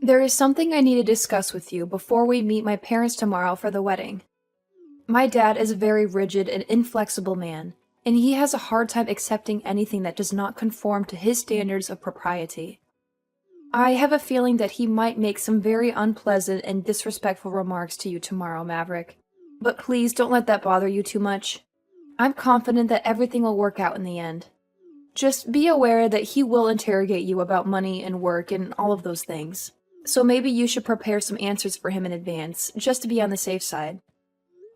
There is something I need to discuss with you before we meet my parents tomorrow for the wedding. My dad is a very rigid and inflexible man, and he has a hard time accepting anything that does not conform to his standards of propriety. I have a feeling that he might make some very unpleasant and disrespectful remarks to you tomorrow, Maverick. But please don't let that bother you too much. I'm confident that everything will work out in the end. Just be aware that he will interrogate you about money and work and all of those things. So maybe you should prepare some answers for him in advance, just to be on the safe side.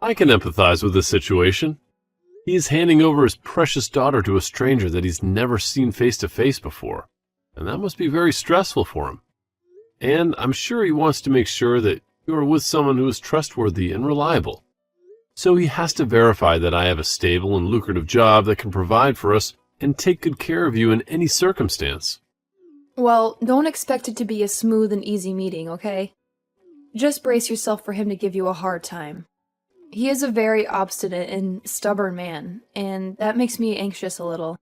I can empathize with this situation. He is handing over his precious daughter to a stranger that he's never seen face to face before, and that must be very stressful for him. And I'm sure he wants to make sure that you are with someone who is trustworthy and reliable. So he has to verify that I have a stable and lucrative job that can provide for us and take good care of you in any circumstance. Well, don't expect it to be a smooth and easy meeting, okay? Just brace yourself for him to give you a hard time. He is a very obstinate and stubborn man, and that makes me anxious a little.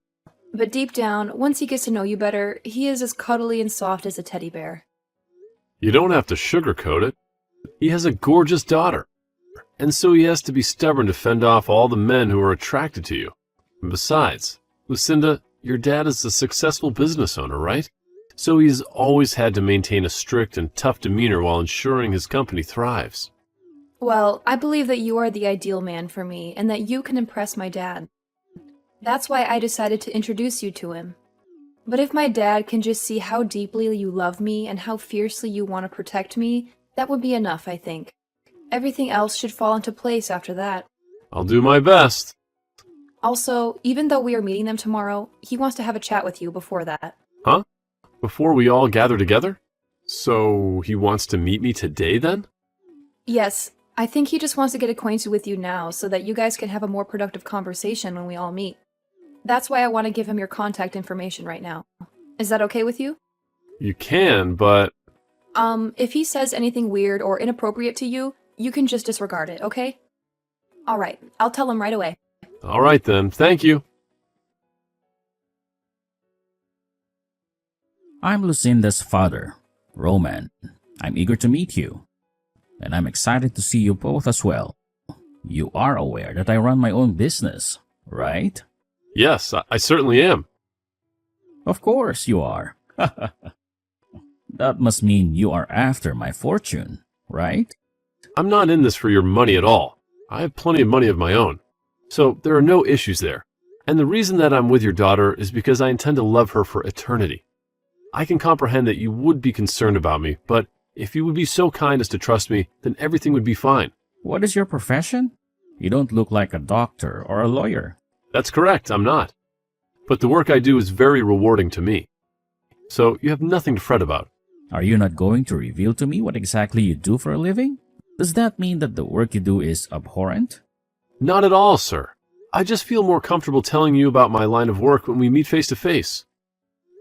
But deep down, once he gets to know you better, he is as cuddly and soft as a teddy bear. You don't have to sugarcoat it. He has a gorgeous daughter, and so he has to be stubborn to fend off all the men who are attracted to you. And besides, Lucinda, your dad is a successful business owner, right? So he's always had to maintain a strict and tough demeanor while ensuring his company thrives. Well, I believe that you are the ideal man for me, and that you can impress my dad. That's why I decided to introduce you to him. But if my dad can just see how deeply you love me and how fiercely you want to protect me, that would be enough, I think. Everything else should fall into place after that. I'll do my best. Also, even though we are meeting them tomorrow, he wants to have a chat with you before that. Huh? Before we all gather together? So he wants to meet me today then? Yes, I think he just wants to get acquainted with you now so that you guys can have a more productive conversation when we all meet. That's why I want to give him your contact information right now. Is that okay with you? You can, but... If he says anything weird or inappropriate to you, you can just disregard it, okay? Alright, I'll tell him right away. Alright then, thank you. I'm Lucinda's father, Roman. I'm eager to meet you, and I'm excited to see you both as well. You are aware that I run my own business, right? Yes, I certainly am. Of course you are. That must mean you are after my fortune, right? I'm not in this for your money at all. I have plenty of money of my own. So there are no issues there. And the reason that I'm with your daughter is because I intend to love her for eternity. I can comprehend that you would be concerned about me, but if you would be so kind as to trust me, then everything would be fine. What is your profession? You don't look like a doctor or a lawyer. That's correct, I'm not. But the work I do is very rewarding to me. So you have nothing to fret about. Are you not going to reveal to me what exactly you do for a living? Does that mean that the work you do is abhorrent? Not at all, sir. I just feel more comfortable telling you about my line of work when we meet face to face.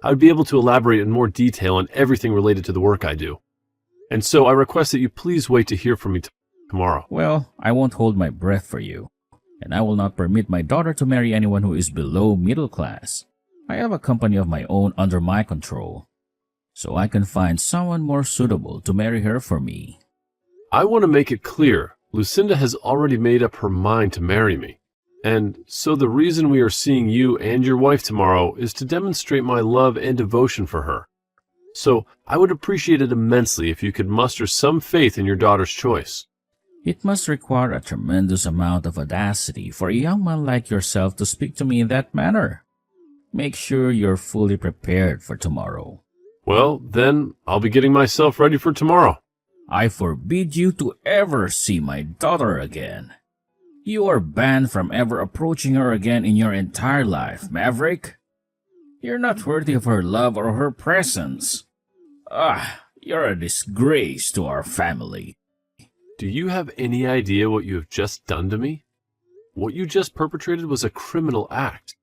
I would be able to elaborate in more detail on everything related to the work I do. And so I request that you please wait to hear from me tomorrow. Well, I won't hold my breath for you, and I will not permit my daughter to marry anyone who is below middle class. I have a company of my own under my control, so I can find someone more suitable to marry her for me. I want to make it clear, Lucinda has already made up her mind to marry me. And so the reason we are seeing you and your wife tomorrow is to demonstrate my love and devotion for her. So I would appreciate it immensely if you could muster some faith in your daughter's choice. It must require a tremendous amount of audacity for a young man like yourself to speak to me in that manner. Make sure you're fully prepared for tomorrow. Well, then I'll be getting myself ready for tomorrow. I forbid you to ever see my daughter again. You are banned from ever approaching her again in your entire life, Maverick. You're not worthy of her love or her presence. You're a disgrace to our family. Do you have any idea what you have just done to me? What you just perpetrated was a criminal act.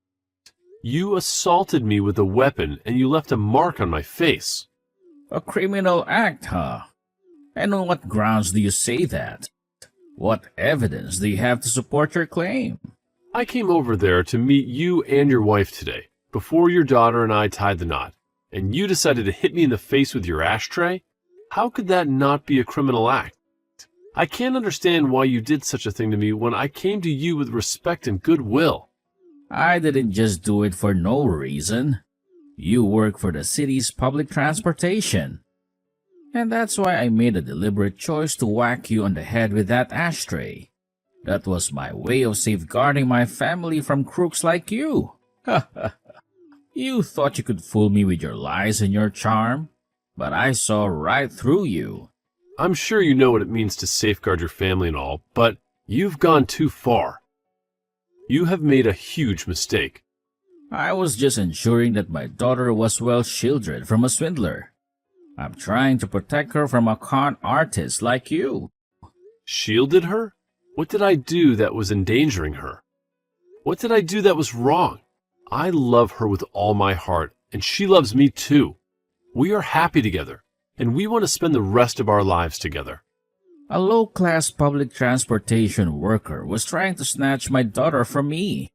You assaulted me with a weapon and you left a mark on my face. A criminal act, huh? And on what grounds do you say that? What evidence do you have to support your claim? I came over there to meet you and your wife today, before your daughter and I tied the knot, and you decided to hit me in the face with your ashtray? How could that not be a criminal act? I can't understand why you did such a thing to me when I came to you with respect and goodwill. I didn't just do it for no reason. You work for the city's public transportation. And that's why I made a deliberate choice to whack you on the head with that ashtray. That was my way of safeguarding my family from crooks like you. You thought you could fool me with your lies and your charm, but I saw right through you. I'm sure you know what it means to safeguard your family and all, but you've gone too far. You have made a huge mistake. I was just ensuring that my daughter was well shielded from a swindler. I'm trying to protect her from a con artist like you. Shielded her? What did I do that was endangering her? What did I do that was wrong? I love her with all my heart, and she loves me too. We are happy together, and we want to spend the rest of our lives together. A low-class public transportation worker was trying to snatch my daughter from me.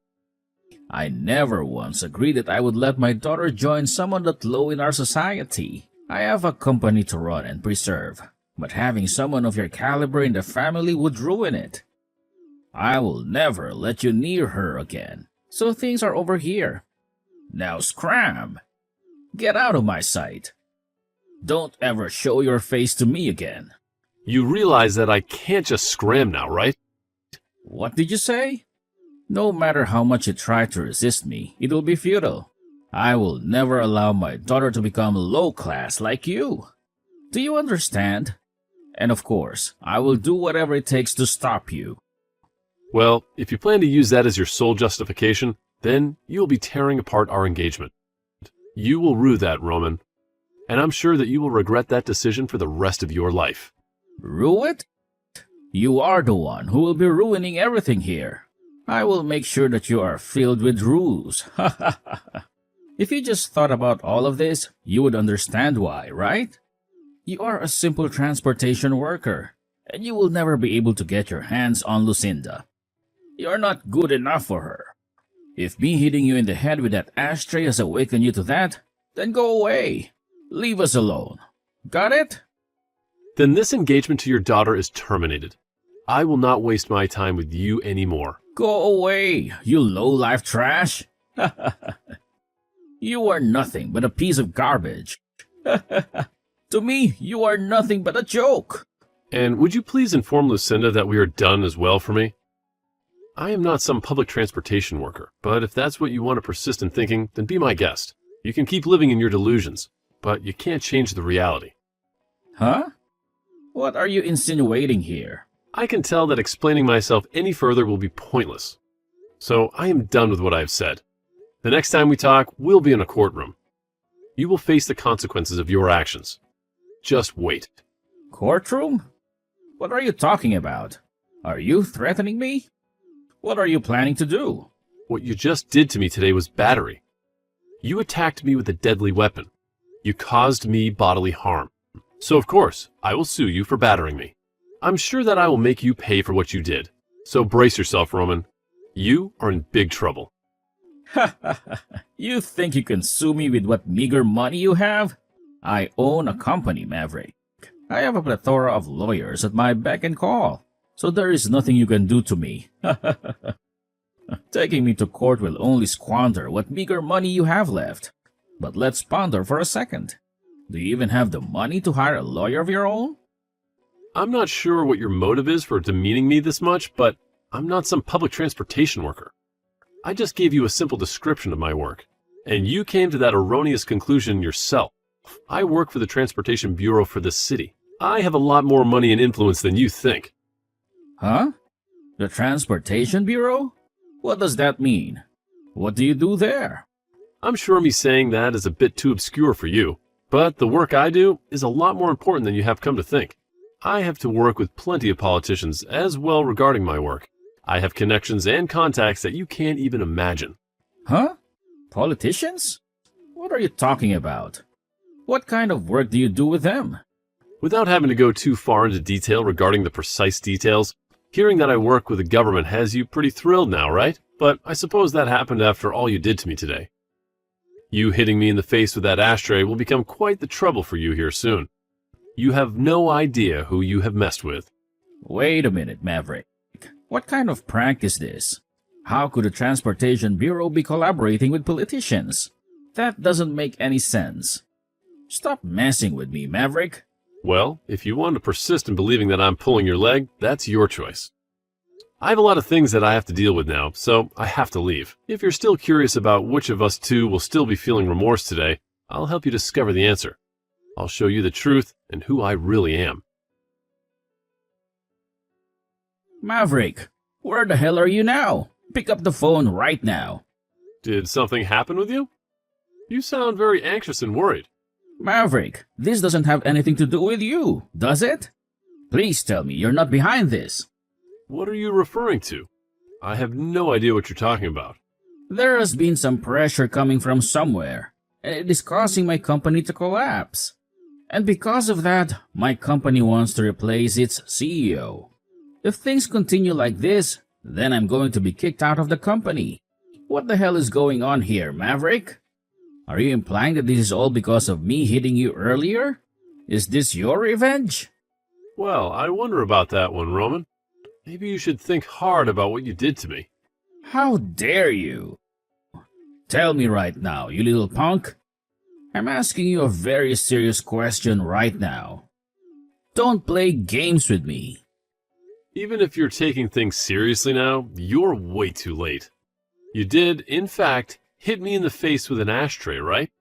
I never once agreed that I would let my daughter join someone that low in our society. I have a company to run and preserve, but having someone of your caliber in the family would ruin it. I will never let you near her again, so things are over here. Now scram! Get out of my sight. Don't ever show your face to me again. You realize that I can't just scram now, right? What did you say? No matter how much you try to resist me, it will be futile. I will never allow my daughter to become low class like you. Do you understand? And of course, I will do whatever it takes to stop you. Well, if you plan to use that as your sole justification, then you will be tearing apart our engagement. You will rue that, Roman. And I'm sure that you will regret that decision for the rest of your life. Rue it? You are the one who will be ruining everything here. I will make sure that you are filled with ruse. If you just thought about all of this, you would understand why, right? You are a simple transportation worker, and you will never be able to get your hands on Lucinda. You are not good enough for her. If me hitting you in the head with that ashtray has awakened you to that, then go away. Leave us alone. Got it? Then this engagement to your daughter is terminated. I will not waste my time with you anymore. Go away, you low-life trash. You are nothing but a piece of garbage. To me, you are nothing but a joke. And would you please inform Lucinda that we are done as well for me? I am not some public transportation worker, but if that's what you want to persist in thinking, then be my guest. You can keep living in your delusions, but you can't change the reality. Huh? What are you insinuating here? I can tell that explaining myself any further will be pointless. So I am done with what I have said. The next time we talk, we'll be in a courtroom. You will face the consequences of your actions. Just wait. Courtroom? What are you talking about? Are you threatening me? What are you planning to do? What you just did to me today was battery. You attacked me with a deadly weapon. You caused me bodily harm. So of course, I will sue you for battering me. I'm sure that I will make you pay for what you did. So brace yourself, Roman. You are in big trouble. You think you can sue me with what meager money you have? I own a company, Maverick. I have a plethora of lawyers at my beck and call, so there is nothing you can do to me. Taking me to court will only squander what meager money you have left. But let's ponder for a second. Do you even have the money to hire a lawyer of your own? I'm not sure what your motive is for demeaning me this much, but I'm not some public transportation worker. I just gave you a simple description of my work, and you came to that erroneous conclusion yourself. I work for the Transportation Bureau for this city. I have a lot more money and influence than you think. Huh? The Transportation Bureau? What does that mean? What do you do there? I'm sure me saying that is a bit too obscure for you, but the work I do is a lot more important than you have come to think. I have to work with plenty of politicians as well regarding my work. I have connections and contacts that you can't even imagine. Huh? Politicians? What are you talking about? What kind of work do you do with them? Without having to go too far into detail regarding the precise details, hearing that I work with the government has you pretty thrilled now, right? But I suppose that happened after all you did to me today. You hitting me in the face with that ashtray will become quite the trouble for you here soon. You have no idea who you have messed with. Wait a minute, Maverick. What kind of prank is this? How could the Transportation Bureau be collaborating with politicians? That doesn't make any sense. Stop messing with me, Maverick. Well, if you want to persist in believing that I'm pulling your leg, that's your choice. I have a lot of things that I have to deal with now, so I have to leave. If you're still curious about which of us two will still be feeling remorse today, I'll help you discover the answer. I'll show you the truth and who I really am. Maverick, where the hell are you now? Pick up the phone right now. Did something happen with you? You sound very anxious and worried. Maverick, this doesn't have anything to do with you, does it? Please tell me you're not behind this. What are you referring to? I have no idea what you're talking about. There has been some pressure coming from somewhere, and it is causing my company to collapse. And because of that, my company wants to replace its CEO. If things continue like this, then I'm going to be kicked out of the company. What the hell is going on here, Maverick? Are you implying that this is all because of me hitting you earlier? Is this your revenge? Well, I wonder about that one, Roman. Maybe you should think hard about what you did to me. How dare you? Tell me right now, you little punk. I'm asking you a very serious question right now. Don't play games with me. Even if you're taking things seriously now, you're way too late. You did, in fact, hit me in the face with an ashtray, right?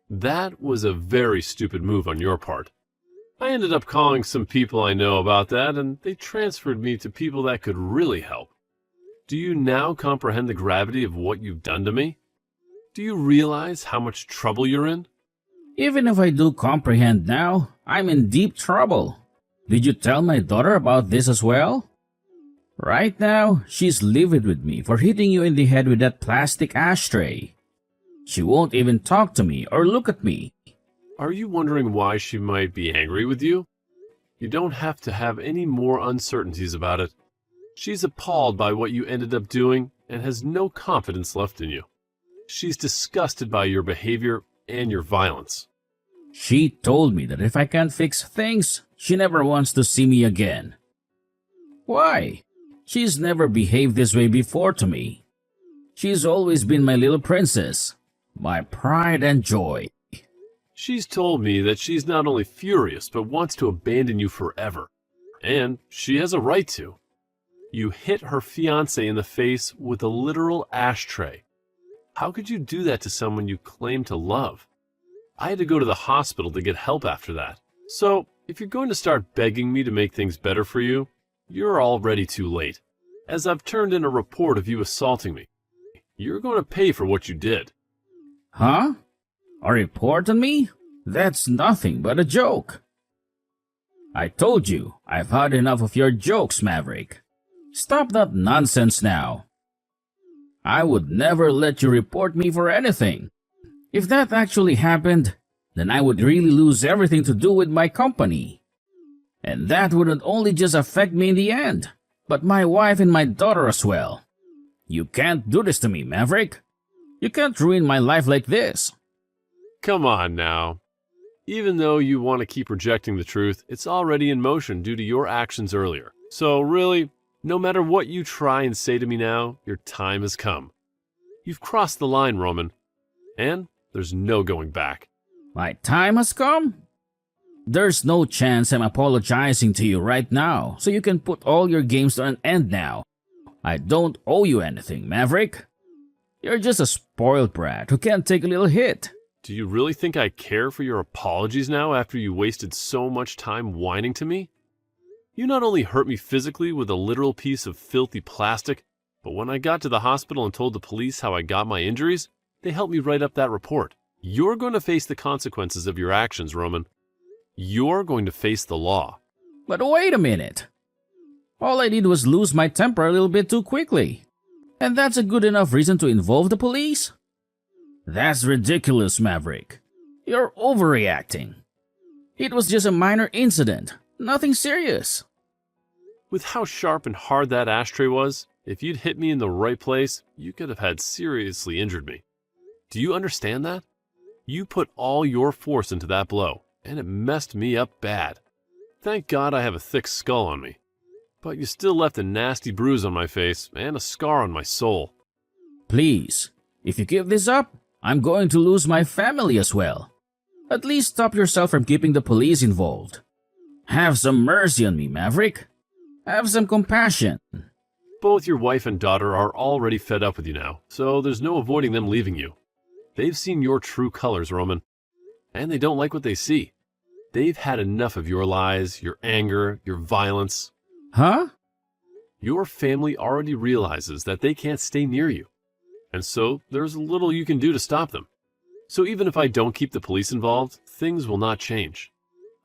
That was a very stupid move on your part. I ended up calling some people I know about that, and they transferred me to people that could really help. Do you now comprehend the gravity of what you've done to me? Do you realize how much trouble you're in? Even if I do comprehend now, I'm in deep trouble. Did you tell my daughter about this as well? Right now, she's livid with me for hitting you in the head with that plastic ashtray. She won't even talk to me or look at me. Are you wondering why she might be angry with you? You don't have to have any more uncertainties about it. She's appalled by what you ended up doing and has no confidence left in you. She's disgusted by your behavior and your violence. She told me that if I can't fix things, she never wants to see me again. Why? She's never behaved this way before to me. She's always been my little princess, my pride and joy. She's told me that she's not only furious, but wants to abandon you forever. And she has a right to. You hit her fiancé in the face with a literal ashtray. How could you do that to someone you claim to love? I had to go to the hospital to get help after that. So, if you're going to start begging me to make things better for you, you're already too late. As I've turned in a report of you assaulting me, you're going to pay for what you did. Huh? A report on me? That's nothing but a joke. I told you, I've had enough of your jokes, Maverick. Stop that nonsense now. I would never let you report me for anything. If that actually happened, then I would really lose everything to do with my company. And that wouldn't only just affect me in the end, but my wife and my daughter as well. You can't do this to me, Maverick. You can't ruin my life like this. Come on now. Even though you want to keep rejecting the truth, it's already in motion due to your actions earlier. So really, no matter what you try and say to me now, your time has come. You've crossed the line, Roman, and there's no going back. My time has come? There's no chance I'm apologizing to you right now, so you can put all your games to an end now. I don't owe you anything, Maverick. You're just a spoiled brat who can't take a little hit. Do you really think I care for your apologies now after you wasted so much time whining to me? You not only hurt me physically with a literal piece of filthy plastic, but when I got to the hospital and told the police how I got my injuries, they helped me write up that report. You're going to face the consequences of your actions, Roman. You're going to face the law. But wait a minute. All I did was lose my temper a little bit too quickly. And that's a good enough reason to involve the police? That's ridiculous, Maverick. You're overreacting. It was just a minor incident, nothing serious. With how sharp and hard that ashtray was, if you'd hit me in the right place, you could have had seriously injured me. Do you understand that? You put all your force into that blow, and it messed me up bad. Thank God I have a thick skull on me. But you still left a nasty bruise on my face and a scar on my soul. Please, if you give this up, I'm going to lose my family as well. At least stop yourself from keeping the police involved. Have some mercy on me, Maverick. Have some compassion. Both your wife and daughter are already fed up with you now, so there's no avoiding them leaving you. They've seen your true colors, Roman, and they don't like what they see. They've had enough of your lies, your anger, your violence. Huh? Your family already realizes that they can't stay near you, and so there's little you can do to stop them. So even if I don't keep the police involved, things will not change.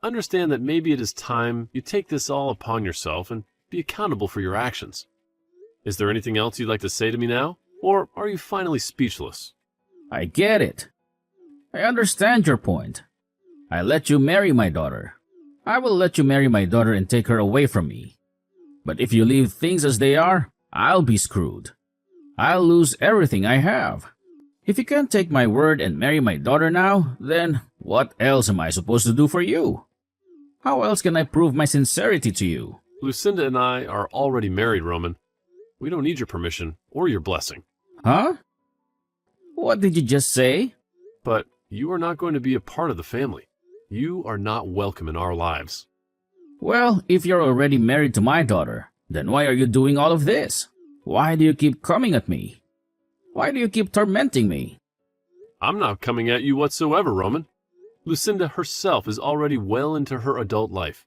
Understand that maybe it is time you take this all upon yourself and be accountable for your actions. Is there anything else you'd like to say to me now, or are you finally speechless? I get it. I understand your point. I let you marry my daughter. I will let you marry my daughter and take her away from me. But if you leave things as they are, I'll be screwed. I'll lose everything I have. If you can't take my word and marry my daughter now, then what else am I supposed to do for you? How else can I prove my sincerity to you? Lucinda and I are already married, Roman. We don't need your permission or your blessing. Huh? What did you just say? But you are not going to be a part of the family. You are not welcome in our lives. Well, if you're already married to my daughter, then why are you doing all of this? Why do you keep coming at me? Why do you keep tormenting me? I'm not coming at you whatsoever, Roman. Lucinda herself is already well into her adult life.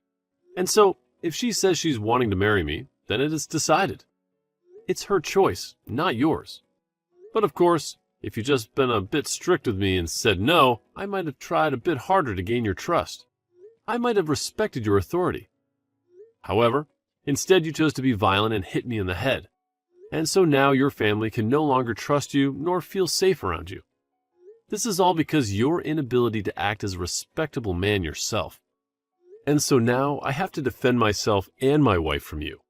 And so, if she says she's wanting to marry me, then it is decided. It's her choice, not yours. But of course, if you'd just been a bit strict with me and said no, I might have tried a bit harder to gain your trust. I might have respected your authority. However, instead you chose to be violent and hit me in the head. And so now your family can no longer trust you nor feel safe around you. This is all because your inability to act as a respectable man yourself. And so now I have to defend myself and my wife from you.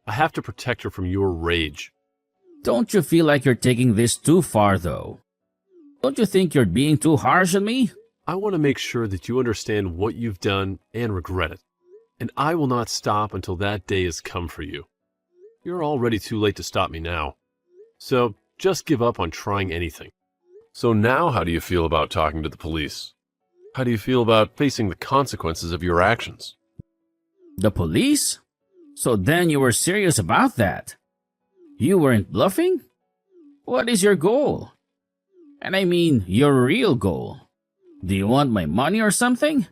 I have to protect her from your rage. Don't you feel like you're taking this too far, though? Don't you think you're being too harsh on me? I want to make sure that you understand what you've done and regret it. And I will not stop until that day has come for you. You're already too late to stop me now. So just give up on trying anything. So now how do you feel about talking to the police? How do you feel about facing the consequences of your actions? The police? So then you were serious about that? You weren't bluffing? What is your goal? And I mean your real goal. Do you want my money or something?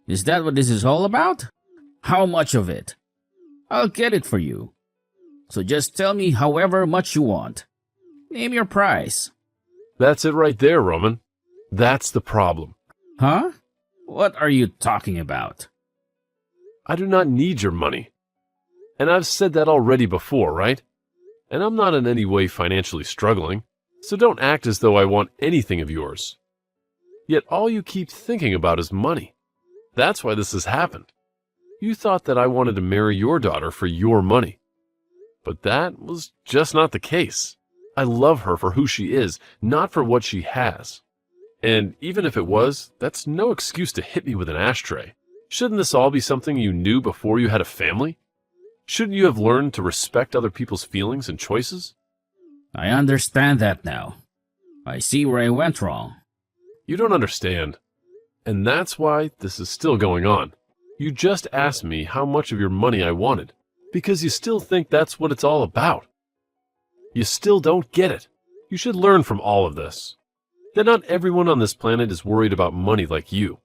Is that what this is all about? How much of it? I'll get it for you. So just tell me however much you want. Name your price. That's it right there, Roman. That's the problem. Huh? What are you talking about? I do not need your money. And I've said that already before, right? And I'm not in any way financially struggling, so don't act as though I want anything of yours. Yet all you keep thinking about is money. That's why this has happened. You thought that I wanted to marry your daughter for your money. But that was just not the case. I love her for who she is, not for what she has. And even if it was, that's no excuse to hit me with an ashtray. Shouldn't this all be something you knew before you had a family? Shouldn't you have learned to respect other people's feelings and choices? I understand that now. I see where I went wrong. You don't understand. And that's why this is still going on. You just asked me how much of your money I wanted, because you still think that's what it's all about. You still don't get it. You should learn from all of this. That not everyone on this planet is worried about money like you.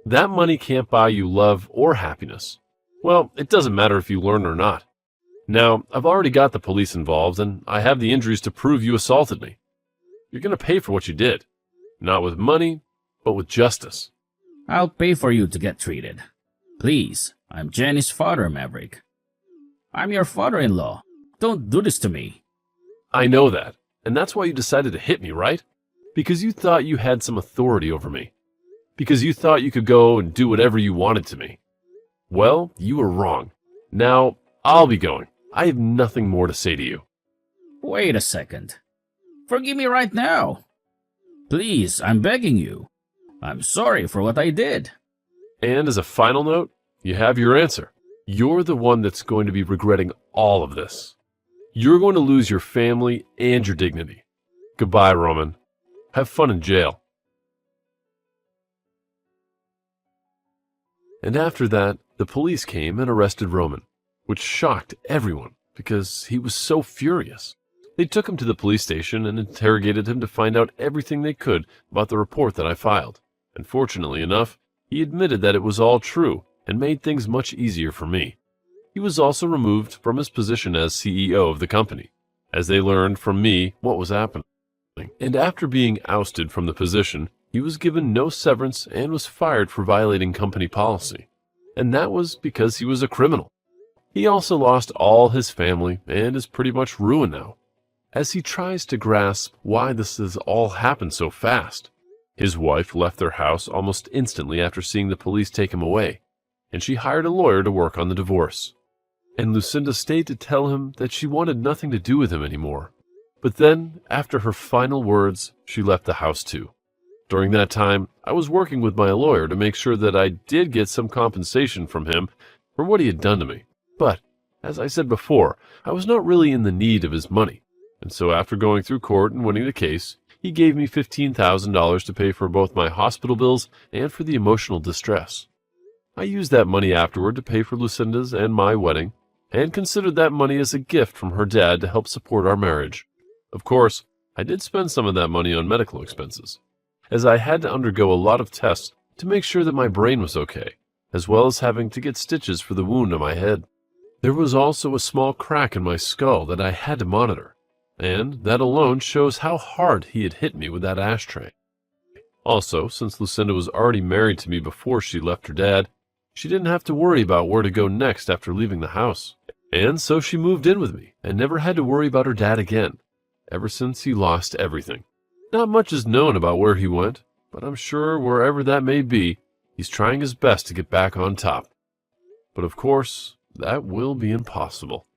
That money can't buy you love or happiness. Well, it doesn't matter if you learn or not. Now, I've already got the police involved, and I have the injuries to prove you assaulted me. You're going to pay for what you did. Not with money, but with justice. I'll pay for you to get treated. Please, I'm Jenny's father, Maverick. I'm your father-in-law. Don't do this to me. I know that, and that's why you decided to hit me, right? Because you thought you had some authority over me. Because you thought you could go and do whatever you wanted to me. Well, you were wrong. Now, I'll be going. I have nothing more to say to you. Wait a second. Forgive me right now. Please, I'm begging you. I'm sorry for what I did. And as a final note, you have your answer. You're the one that's going to be regretting all of this. You're going to lose your family and your dignity. Goodbye, Roman. Have fun in jail. And after that, the police came and arrested Roman, which shocked everyone because he was so furious. They took him to the police station and interrogated him to find out everything they could about the report that I filed. And fortunately enough, he admitted that it was all true and made things much easier for me. He was also removed from his position as CEO of the company, as they learned from me what was happening. And after being ousted from the position, he was given no severance and was fired for violating company policy. And that was because he was a criminal. He also lost all his family and is pretty much ruined now, as he tries to grasp why this has all happened so fast. His wife left their house almost instantly after seeing the police take him away, and she hired a lawyer to work on the divorce. And Lucinda stayed to tell him that she wanted nothing to do with him anymore. But then, after her final words, she left the house too. During that time, I was working with my lawyer to make sure that I did get some compensation from him for what he had done to me. But, as I said before, I was not really in the need of his money. And so after going through court and winning the case, he gave me $15,000 to pay for both my hospital bills and for the emotional distress. I used that money afterward to pay for Lucinda's and my wedding, and considered that money as a gift from her dad to help support our marriage. Of course, I did spend some of that money on medical expenses, as I had to undergo a lot of tests to make sure that my brain was okay, as well as having to get stitches for the wound on my head. There was also a small crack in my skull that I had to monitor, and that alone shows how hard he had hit me with that ashtray. Also, since Lucinda was already married to me before she left her dad, she didn't have to worry about where to go next after leaving the house. And so she moved in with me and never had to worry about her dad again, ever since he lost everything. Not much is known about where he went, but I'm sure wherever that may be, he's trying his best to get back on top. But of course, that will be impossible.